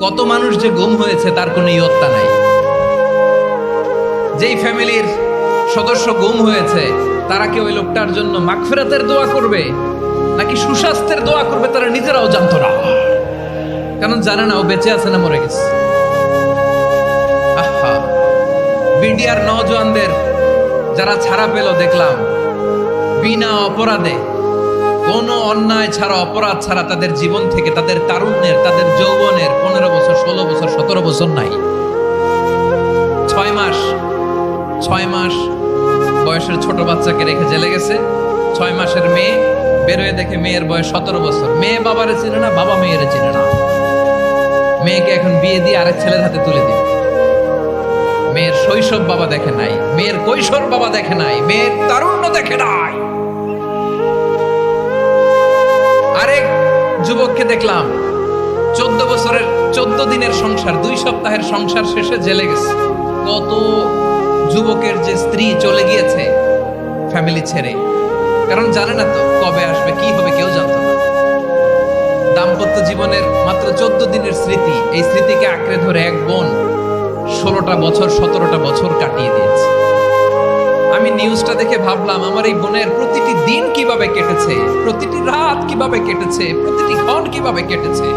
কত মানুষ যে গুম হয়েছে তার কোনো ইয়ত্তা নাই। যেই ফ্যামিলির সদস্য গুম হয়েছে তারা কি ওই লোকটার জন্য মাগফিরাতের দোয়া করবে নাকি সুস্বাস্থ্যের দোয়া করবে তারা নিজেরাও জানতো না, কারণ জানে না ও বেঁচে আছে না মরে গেছে। আহা, বিডিআর নওজোয়ানদের যারা ছাড়া পেল দেখলাম বিনা অপরাধে, কোনো অন্যায় ছাড়া অপরাধ ছাড়া তাদের জীবন থেকে, তাদের তারুণ্যের, তাদের যৌবনের 15 বছর 16 বছর 17 বছর নাই, 6 মাস বয়সের ছোট বাচ্চাকে রেখে জেলে গেছে। 6 মাসের মেয়ে বেরোয় দেখে মেয়ের বয়স 17 বছর। মেয়ে বাবারে চিনে না, বাবা মেয়েরে চিনে না। মেয়েকে এখন বিয়ে দিয়ে আরেক ছেলের হাতে তুলে দিবে। মেয়ের শৈশব বাবা দেখে নাই, মেয়ের কৈশোর বাবা দেখে নাই, মেয়ের তারুণ্য দেখে নাই। আরেক যুবককে দেখলাম 14 বছরের 14 দিনের সংসার, 2 সপ্তাহের সংসার শেষে জেলে গেছে। কত যুবকের যে স্ত্রী চলে গিয়েছে ফ্যামিলি ছেড়ে, কারণ জানে না তো কবে আসবে, কি হবে, কেউ জানতো না। দাম্পত্য জীবনের মাত্র 14 দিনের স্মৃতি, এই স্মৃতিকে আঁকড়ে ধরে এক বোন 16টা বছর 17টা বছর কাটিয়ে দিয়েছে। আমি নিউজটা দেখে ভাবলাম আমার এই বোনের প্রতিটি দিন কিভাবে কেটেছে, প্রতিটি রাত কিভাবে কেটেছে, প্রতিটি ক্ষণ কিভাবে কেটেছে।